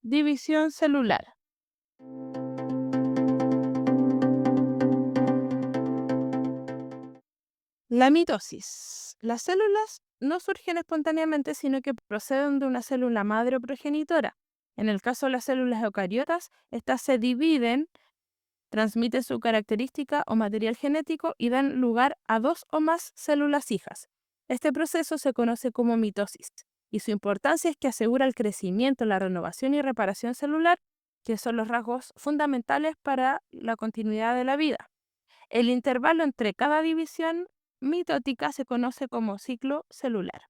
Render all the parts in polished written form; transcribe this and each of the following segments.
División celular. La mitosis. Las células no surgen espontáneamente, sino que proceden de una célula madre o progenitora. En el caso de las células eucariotas, estas se dividen, transmiten su característica o material genético y dan lugar a dos o más células hijas. Este proceso se conoce como mitosis y su importancia es que asegura el crecimiento, la renovación y reparación celular, que son los rasgos fundamentales para la continuidad de la vida. El intervalo entre cada división mitótica se conoce como ciclo celular.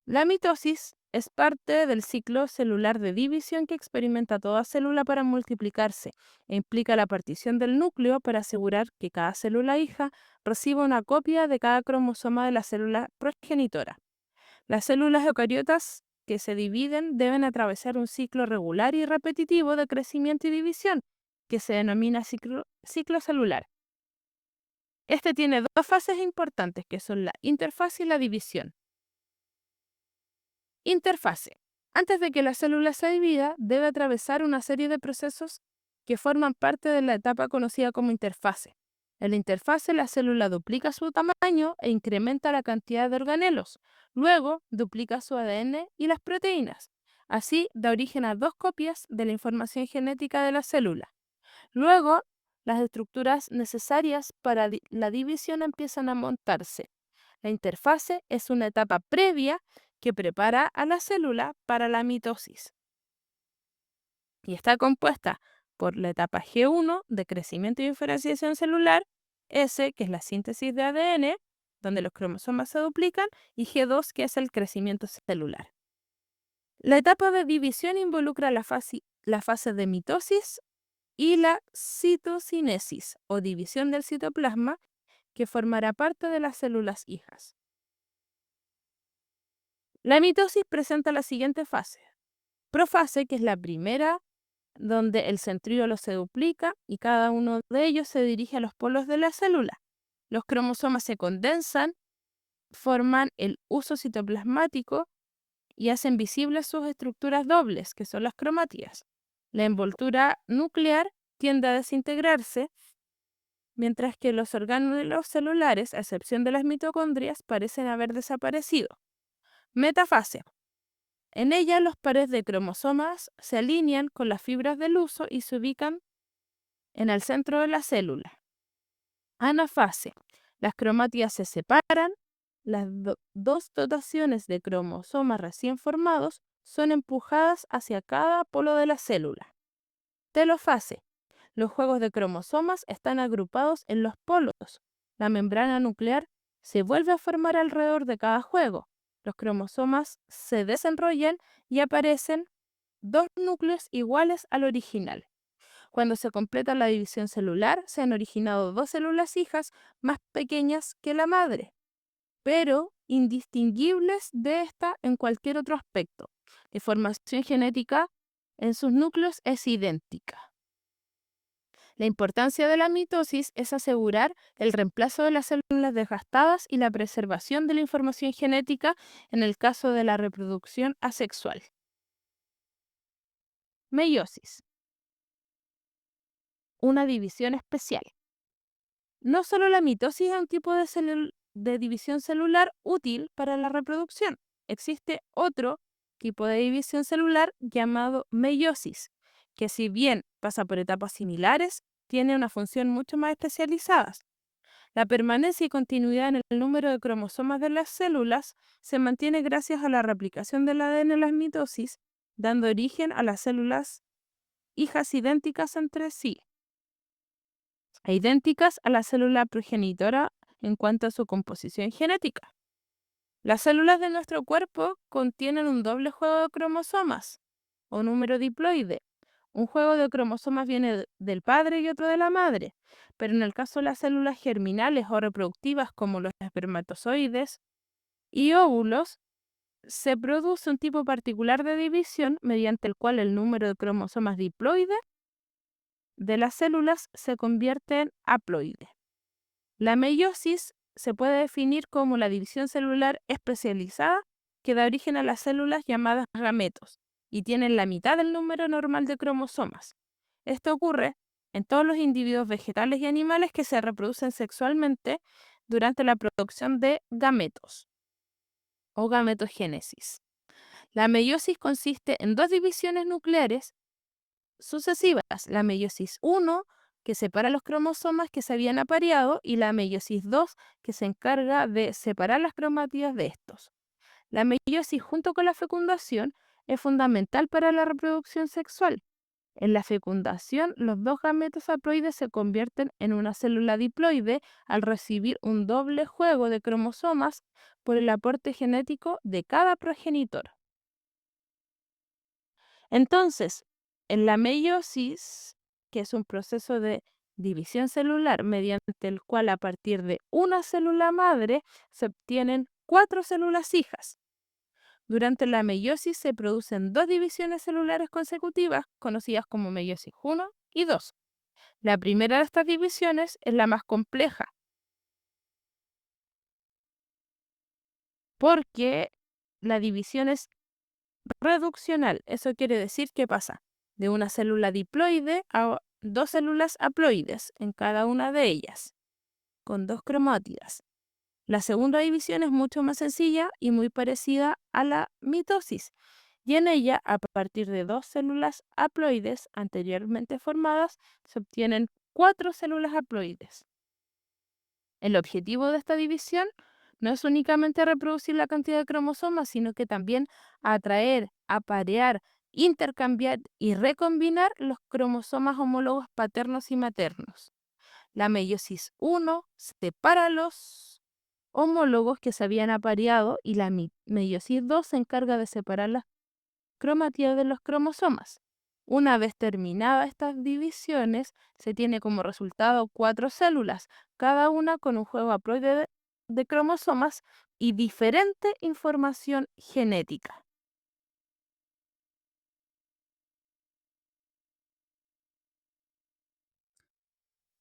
La mitosis es parte del ciclo celular de división que experimenta toda célula para multiplicarse e implica la partición del núcleo para asegurar que cada célula hija reciba una copia de cada cromosoma de la célula progenitora. Las células eucariotas que se dividen deben atravesar un ciclo regular y repetitivo de crecimiento y división, que se denomina ciclo celular. Este tiene dos fases importantes, que son la interfase y la división. Interfase. Antes de que la célula se divida, debe atravesar una serie de procesos que forman parte de la etapa conocida como interfase. En la interfase, la célula duplica su tamaño e incrementa la cantidad de organelos. Luego, duplica su ADN y las proteínas. Así, da origen a dos copias de la información genética de la célula. Luego, las estructuras necesarias para la división empiezan a montarse. La interfase es una etapa previa que prepara a la célula para la mitosis y está compuesta por la etapa G1 de crecimiento y diferenciación celular, S, que es la síntesis de ADN, donde los cromosomas se duplican, y G2, que es el crecimiento celular. La etapa de división involucra la fase de mitosis y la citocinesis o división del citoplasma, que formará parte de las células hijas. La mitosis presenta la siguiente fase. Profase, que es la primera, donde el centríolo se duplica y cada uno de ellos se dirige a los polos de la célula. Los cromosomas se condensan, forman el huso citoplasmático y hacen visibles sus estructuras dobles, que son las cromatías. La envoltura nuclear tiende a desintegrarse, mientras que los orgánulos celulares, a excepción de las mitocondrias, parecen haber desaparecido. Metafase. En ella, los pares de cromosomas se alinean con las fibras del huso y se ubican en el centro de la célula. Anafase. Las cromátidas se separan, las dos dotaciones de cromosomas recién formados son empujadas hacia cada polo de la célula. Telofase. Los juegos de cromosomas están agrupados en los polos. La membrana nuclear se vuelve a formar alrededor de cada juego. Los cromosomas se desenrollan y aparecen dos núcleos iguales al original. Cuando se completa la división celular, se han originado dos células hijas más pequeñas que la madre, pero indistinguibles de esta en cualquier otro aspecto. La información genética en sus núcleos es idéntica. La importancia de la mitosis es asegurar el reemplazo de las células desgastadas y la preservación de la información genética en el caso de la reproducción asexual. Meiosis. Una división especial. No solo la mitosis es un tipo de división celular útil para la reproducción. Existe otro tipo de división celular llamado meiosis, que si bien pasa por etapas similares, tiene una función mucho más especializada. La permanencia y continuidad en el número de cromosomas de las células se mantiene gracias a la replicación del ADN en la mitosis, dando origen a las células hijas idénticas entre sí e idénticas a la célula progenitora en cuanto a su composición genética. Las células de nuestro cuerpo contienen un doble juego de cromosomas o número diploide. Un juego de cromosomas viene del padre y otro de la madre, pero en el caso de las células germinales o reproductivas como los espermatozoides y óvulos, se produce un tipo particular de división mediante el cual el número de cromosomas diploide de las células se convierte en haploide. La meiosis se puede definir como la división celular especializada que da origen a las células llamadas gametos. y tienen la mitad del número normal de cromosomas. Esto ocurre en todos los individuos vegetales y animales que se reproducen sexualmente durante la producción de gametos o gametogénesis. La meiosis consiste en dos divisiones nucleares sucesivas, la meiosis 1, que separa los cromosomas que se habían apareado, y la meiosis 2, que se encarga de separar las cromátidas de estos. La meiosis junto con la fecundación es fundamental para la reproducción sexual. En la fecundación, los dos gametos haploides se convierten en una célula diploide al recibir un doble juego de cromosomas por el aporte genético de cada progenitor. Entonces, en la meiosis, que es un proceso de división celular mediante el cual a partir de una célula madre se obtienen 4 células hijas. Durante la meiosis se producen dos divisiones celulares consecutivas, conocidas como meiosis 1 y 2. La primera de estas divisiones es la más compleja, porque la división es reduccional. Eso quiere decir que pasa de una célula diploide a dos células haploides en cada una de ellas, con dos cromátidas. La segunda división es mucho más sencilla y muy parecida a la mitosis, y en ella, a partir de dos células haploides anteriormente formadas, se obtienen 4 células haploides. El objetivo de esta división no es únicamente reproducir la cantidad de cromosomas, sino que también atraer, aparear, intercambiar y recombinar los cromosomas homólogos paternos y maternos. La meiosis 1 separa los homólogos que se habían apareado y la meiosis 2 se encarga de separar las cromátidas de los cromosomas. Una vez terminadas estas divisiones, se tiene como resultado 4 células, cada una con un juego haploide de cromosomas y diferente información genética.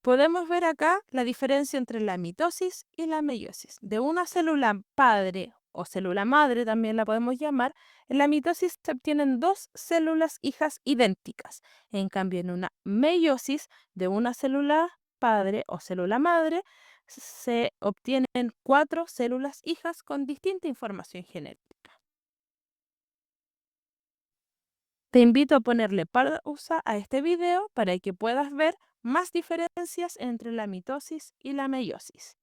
Podemos ver acá la diferencia entre la mitosis y la meiosis. De una célula padre o célula madre, también la podemos llamar, en la mitosis se obtienen dos células hijas idénticas. En cambio, en una meiosis de una célula padre o célula madre, se obtienen 4 células hijas con distinta información genética. Te invito a ponerle pausa a este video para que puedas ver más diferencias entre la mitosis y la meiosis.